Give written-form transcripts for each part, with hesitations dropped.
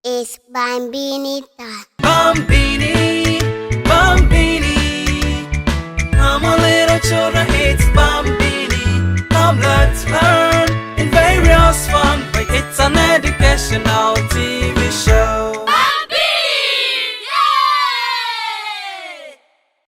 It's Bambinita. Bambini, Bambini. Come on, little children, it's Bambini. Come, let's learn in various fun. But it's an educational TV show.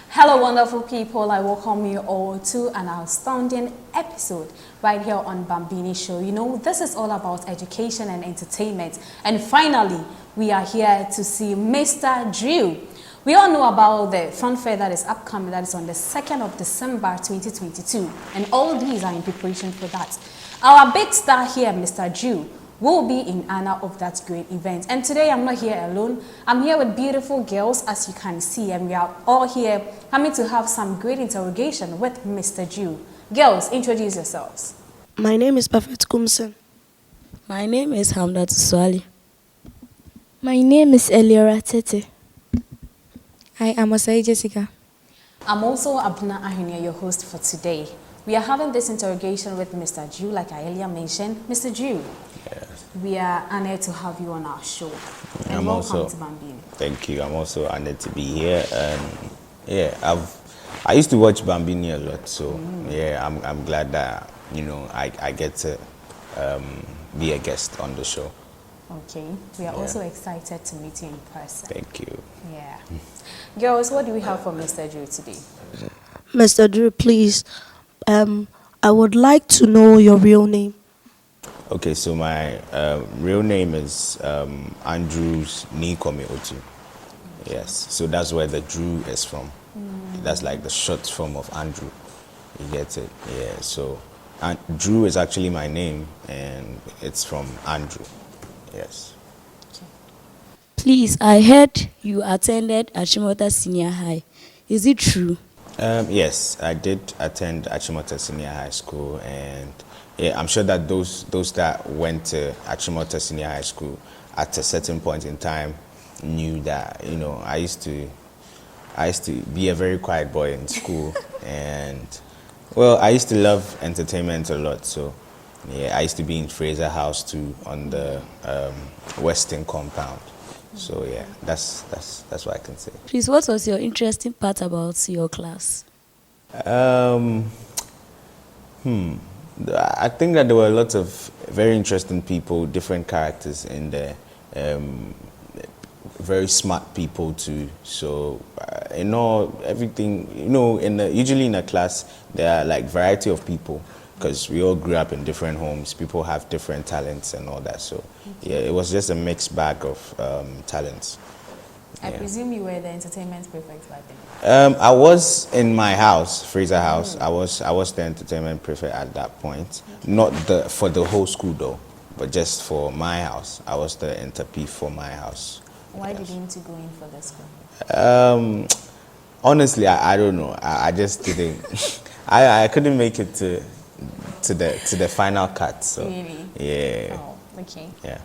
Hello, wonderful people. I welcome you all to an outstanding episode right here on Bambini Show. You know, this is all about education and entertainment. And finally, we are here to see Mr. Drew. We all know about the fun fair that is upcoming, that is on the 2nd of December 2022. And all these are in preparation for that. Our big star here, Mr. Drew, will be in honor of that great event. And today I'm not here alone. I'm here with beautiful girls, as you can see, and we are all here coming to have some great interrogation with Mr. Drew. Girls, introduce yourselves. My name is Perfect Kumsen. My name is Hamdat Swali. My name is Eliora Tete. I am Osai Jessica. I'm also Abuna Ahinia, your host for today. We are having this interrogation with Mr. Drew, like I earlier mentioned. Mr. Drew, Yes. we are honored to have you on our show. And I'm welcome also- to Bambini. Thank you. I'm also honored to be here. And yeah, I used to watch Bambini a lot, so yeah, I'm glad that I get to be a guest on the show. Okay, we are also excited to meet you in person. Thank you. Yeah. Girls, what do we have for Mr. Drew today? Mr. Drew, please, I would like to know your real name. Okay, so my real name is Andrews Nikome Otu. Yes, so that's where the Drew is from. That's like the short form of Andrew. You get it? Yeah. So, and Drew is actually my name, and it's from Andrew. Yes. Please, I heard you attended Achimota Senior High. Is it true? Yes, I did attend Achimota Senior High School, and yeah, I'm sure that those that went to Achimota Senior High School at a certain point in time knew that I used to be a very quiet boy in school, and well, I used to love entertainment a lot. So yeah, I used to be in Fraser House too on the Western compound. So yeah, that's what I can say. Please, what was your interesting part about your class? I think that there were lots of very interesting people, different characters in there, very smart people too. So everything, usually in a class there are like variety of people because we all grew up in different homes. People have different talents and all that. So yeah, it was just a mixed bag of talents. I presume you were the entertainment prefect back then. I was in my house, Fraser House. I was the entertainment prefect at that point. Not for the whole school though, but just for my house. I was the interp for my house. Why didn't you go in for the school? Honestly, I don't know. I just didn't. I couldn't make it to the final cut. So Really? yeah. Oh, okay. Yeah.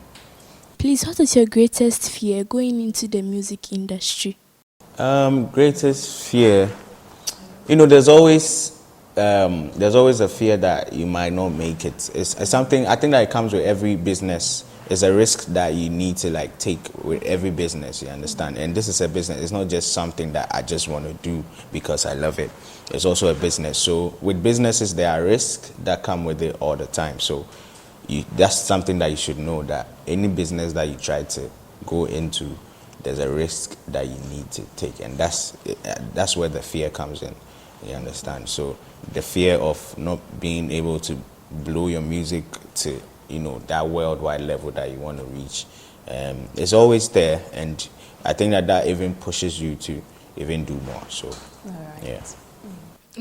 Please, what is your greatest fear going into the music industry? Greatest fear. There's always a fear that you might not make it. It's something I think that it comes with every business. It's a risk that you need to take with every business. You understand? And this is a business. It's not just something that I just want to do because I love it. It's also a business. So with businesses, there are risks that come with it all the time. So that's something that you should know, that any business that you try to go into, there's a risk that you need to take, and that's where the fear comes in. You understand? So the fear of not being able to blow your music to that worldwide level that you want to reach is always there, and I think that even pushes you to even do more. So All right. yeah.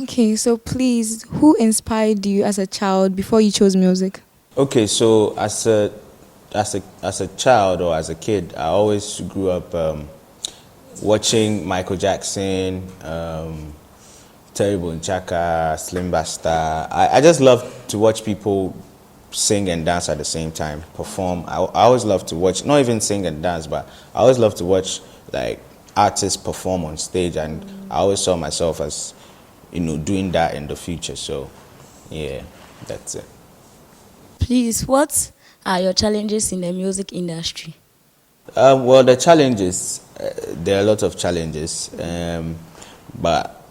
Okay, so please, who inspired you as a child before you chose music? Okay, so as a child or as a kid, I always grew up watching Michael Jackson, Terrible Nchaka, Slim Basta. I just love to watch people sing and dance at the same time, perform. I always love to watch, not even sing and dance, but I always love to watch artists perform on stage, and I always saw myself as doing that in the future. So yeah, that's it. Please, what are your challenges in the music industry? Well, the challenges, there are a lot of challenges, but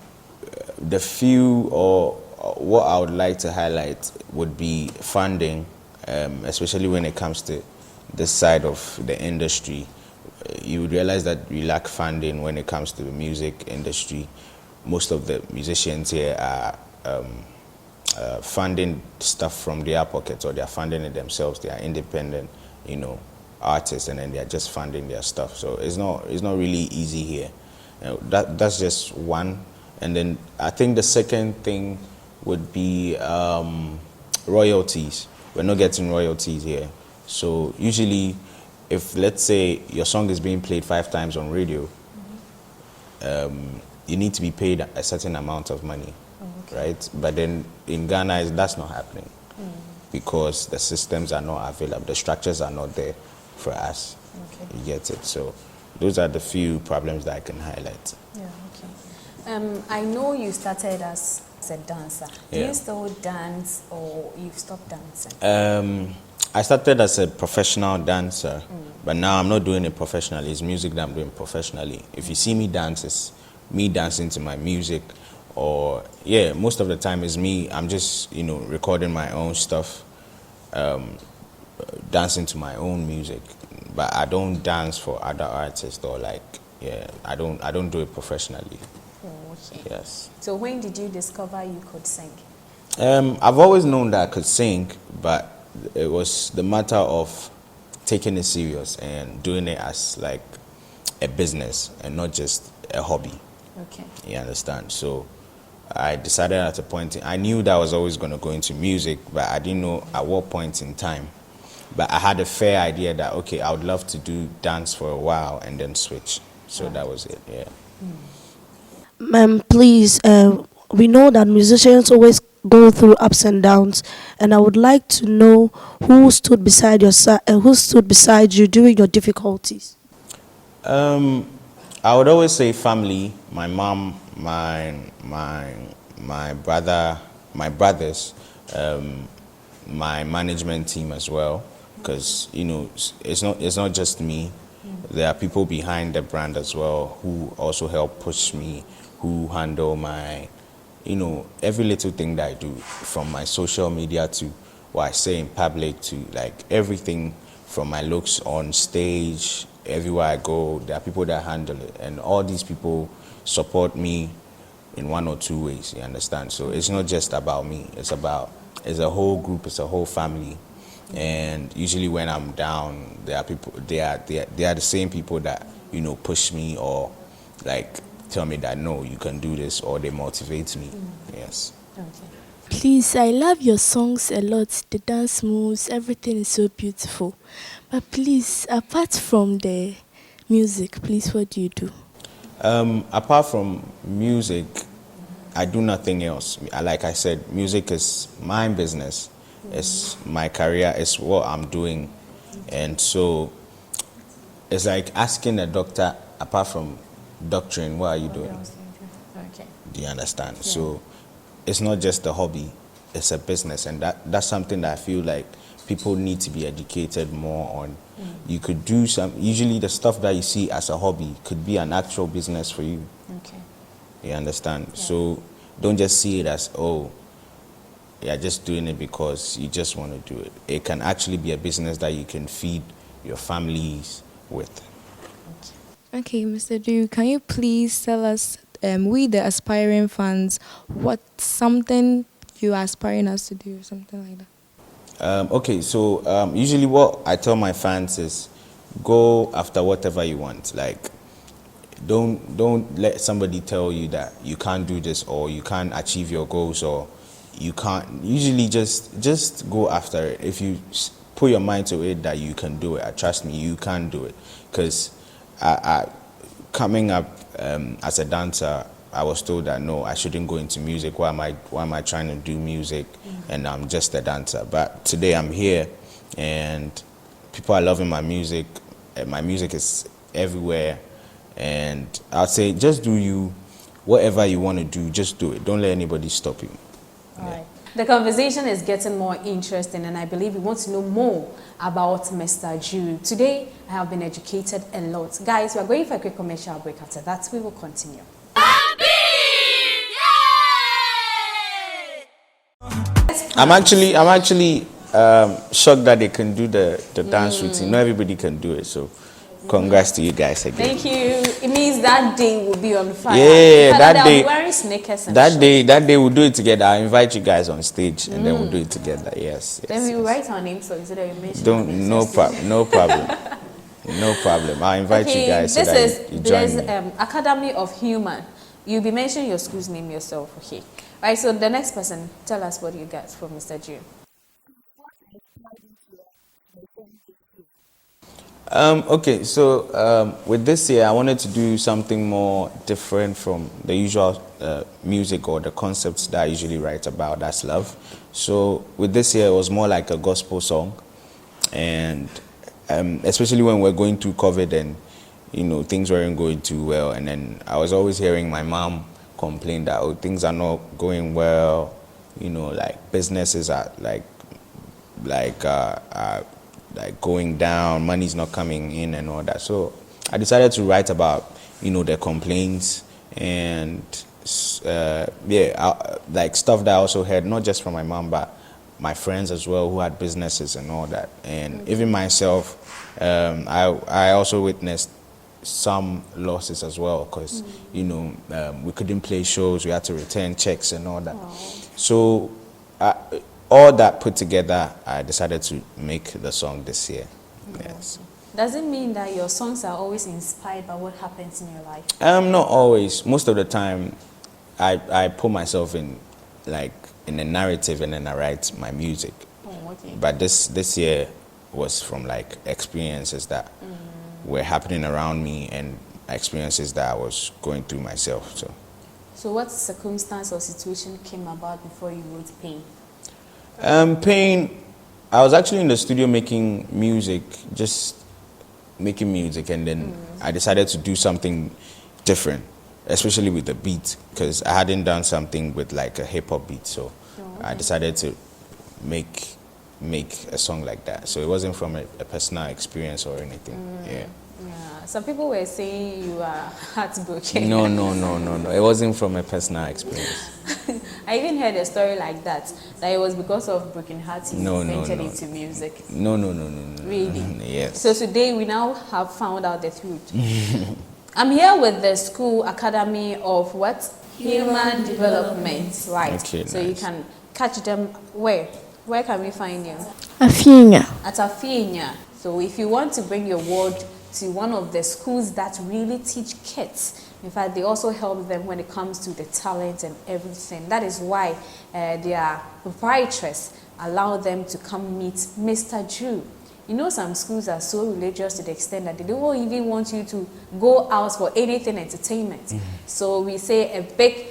the few or what I would like to highlight would be funding, especially when it comes to this side of the industry. You would realize that we lack funding when it comes to the music industry. Most of the musicians here are funding stuff from their pockets, or they are funding it themselves. They are independent, artists, and then they are just funding their stuff. So it's not really easy here. That's just one. And then I think the second thing would be royalties. We're not getting royalties here. So usually, if let's say your song is being played 5 times on radio, you need to be paid a certain amount of money, right? But then in Ghana, that's not happening because the systems are not available, the structures are not there for us. You get it? So those are the few problems that I can highlight. Yeah, okay. I know you started as a dancer. Do you still dance, or you've stopped dancing? I started as a professional dancer, but now I'm not doing it professionally. It's music that I'm doing professionally. If you see me dance, it's me dancing to my music, or most of the time it's me. I'm just recording my own stuff, dancing to my own music, but I don't dance for other artists, or I don't do it professionally. Okay. Yes. So when did you discover you could sing? I've always known that I could sing, but it was the matter of taking it serious and doing it as like a business and not just a hobby. Okay. You understand? So I decided at a point, I knew that I was always going to go into music, but I didn't know at what point in time. But I had a fair idea that, okay, I would love to do dance for a while and then switch. So that was it, yeah. Please, we know that musicians always go through ups and downs, and I would like to know who stood beside you during your difficulties. I would always say family, my mom, my brother, my brothers, my management team as well, because it's not just me. There are people behind the brand as well who also help push me, who handle my every little thing that I do, from my social media to what I say in public, to like everything from my looks on stage. Everywhere I go, there are people that handle it, and all these people support me in one or two ways. You understand? So it's not just about me. It's a whole group. It's a whole family. And usually when I'm down, there are people. They are the same people that push me, or like tell me that no, you can do this, or they motivate me. Yes. Okay. Please, I love your songs a lot. The dance moves, everything is so beautiful. But please, apart from the music, please, what do you do? Apart from music, I do nothing else. Like I said, music is my business. It's my career. It's what I'm doing. And so it's like asking a doctor, apart from doctoring, what are you doing? Okay. Do you understand? Yeah. So it's not just a hobby, it's a business, and that's something that I feel like people need to be educated more on. You could do usually the stuff that you see as a hobby could be an actual business for you. Okay. You understand? Yeah. So don't just see it as, oh, you're just doing it because you just want to do it. It can actually be a business that you can feed your families with. Okay, Mr. Drew, can you please tell us, we the aspiring fans, what something you are aspiring us to do, or something like that? Okay, so usually what I tell my fans is, go after whatever you want. Like, don't let somebody tell you that you can't do this, or you can't achieve your goals, or you can't. Usually just go after it. If you put your mind to it that you can do it, trust me, you can do it. Because coming up as a dancer, I was told that no, I shouldn't go into music. Why am I trying to do music? And I'm just a dancer. But today I'm here, and people are loving my music. My music is everywhere, and I'll say just do you. Whatever you want to do, just do it. Don't let anybody stop you. All right. The conversation is getting more interesting, and I believe we want to know more about Mr. Drew. Today, I have been educated a lot. Guys, we are going for a quick commercial break. After that, we will continue. I'm actually shocked that they can do the dance routine. Not everybody can do it, so congrats to you guys again. Thank you. It means that day will be on fire. Yeah, that I'll day. be wearing sneakers and That shorts. day we'll do it together. I'll invite you guys on stage and then we'll do it together. Yes. Then we will write our names so that you mention. No problem. No problem. I'll invite you guys. This so that is you join me. Academy of Human. You'll be mentioning your school's name yourself, okay? Right. So the next person, tell us what you got from Mr. Drew. Okay, so with this year, I wanted to do something more different from the usual music or the concepts that I usually write about. That's love. So with this year, it was more like a gospel song, and especially when we're going through COVID and things weren't going too well, and then I was always hearing my mom complain that things are not going well, like businesses are like going down, money's not coming in and all that. So I decided to write about, the complaints and like stuff that I also heard, not just from my mom, but my friends as well who had businesses and all that. And even myself, I also witnessed some losses as well because, we couldn't play shows, we had to return checks and all that. So all that put together, I decided to make the song this year. Yes. Does it mean that your songs are always inspired by what happens in your life? Not always. Most of the time, I put myself in a narrative and then I write my music. Oh, okay. But this year was from like experiences that were happening around me and experiences that I was going through myself. So what circumstance or situation came about before you wrote Pain? Pain, I was actually in the studio making music, and then I decided to do something different, especially with the beat, because I hadn't done something with like a hip-hop beat, so I decided to make a song like that. So it wasn't from a personal experience or anything. Yeah. Some people were saying you are heartbroken. No. It wasn't from a personal experience. I even heard a story like that it was because of broken hearts you ventured into music. No. Really? Yes. So today we now have found out the truth. I'm here with the school academy of what? Human Development, right? Okay, so nice. you can catch them where? Where can we find you? Afinya. At Afinya. So if you want to bring your word to one of the schools that really teach kids, in fact, they also help them when it comes to the talent and everything. That is why their proprietress allow them to come meet Mr. Drew. Some schools are so religious to the extent that they don't even want you to go out for anything entertainment. So we say a big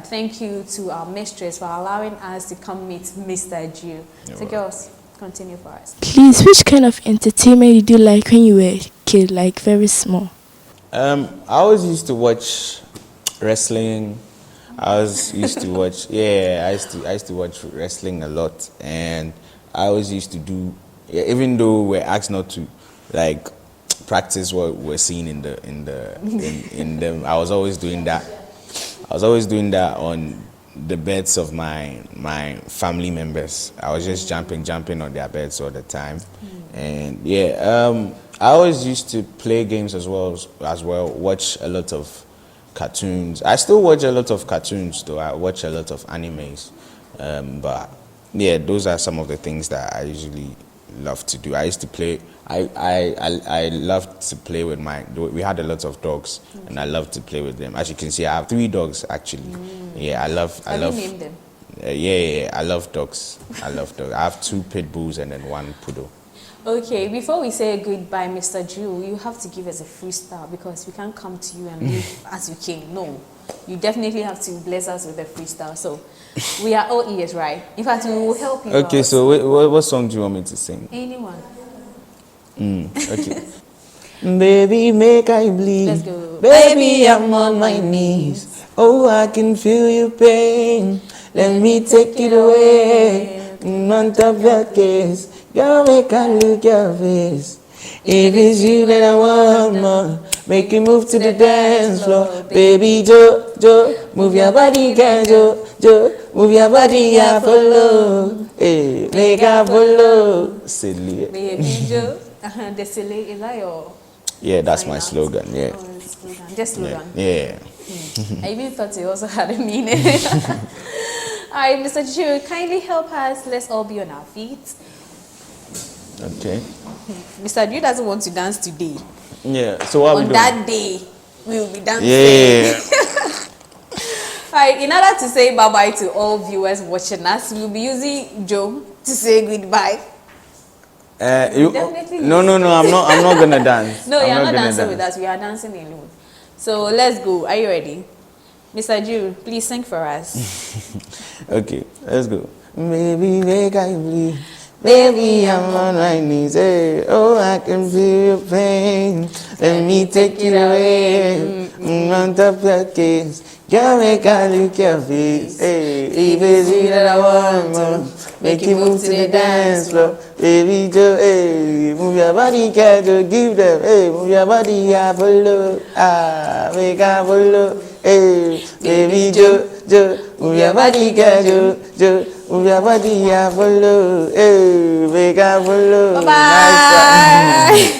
thank you to our mistress for allowing us to come meet Mr. Drew. So girls, continue for us. Please, which kind of entertainment did you like when you were a kid, like very small? I always used to watch wrestling. I used to watch wrestling a lot, and I always used to do, even though we're asked not to, like, practice what we're seeing in them. I was always doing that. I was always doing that on the beds of my family members. I was just jumping on their beds all the time, and I always used to play games as well. Watch a lot of cartoons. I still watch a lot of cartoons, though. I watch a lot of animes, but yeah, those are some of the things that I usually love to do. I used to play. I loved to play with we had a lot of dogs, and I loved to play with them. As you can see, I have 3 dogs actually. Yeah, I love. Have you named them? I love dogs. I have 2 pit bulls and then 1 poodle. Okay, before we say goodbye, Mr. Drew, you have to give us a freestyle because we can't come to you and leave as you came. No, you definitely have to bless us with a freestyle. So we are all ears, right? In fact, we will help you. Okay, out. so what song do you want me to sing? Anyone. Okay. Baby, make I bleed. Let's go. Baby, I'm on my knees. Oh, I can feel your pain. Let me take it away. On top of your case, girl, make I look your face. If it's you that I want more, make you move to the dance floor. Baby Jo, Jo, move your body, girl, Jo, Jo, move your body, I follow. Hey, make I follow. Silly. Baby Joe. The silly, is that your Yeah, that's my sign out? slogan, yeah. Oh, it's slogan. Just slogan. Yeah. I even thought it also had a meaning. Alright, Mr. Ju, kindly help us. Let's all be on our feet. Okay. Mr. Ju doesn't want to dance today. Yeah, so what are we On doing? that day, we will be dancing. Yeah. Alright, in order to say bye-bye to all viewers watching us, we'll be using Joe to say goodbye. Definitely. No, I'm not gonna dance. No, I'm you're not gonna dancing with dance. us. We are dancing alone. So let's go. Are you ready? Mr. Ju, please sing for us. Okay, let's go. Baby, make I breathe. Baby, I'm on my knees. Hey. Oh, I can feel your pain. Let me take it away. On top of your case. Girl, make I look your face. Hey, if it's you that I want more, make you move to the dance floor. Baby, Jo, hey, move your body, girl, to give them. Hey, move your body, I follow. Ah, make I follow. Hey, baby, Jo, Jo, move your body, girl, Jo, Jo, move your body, I follow. Hey, make I follow. Bye-bye. Nice one.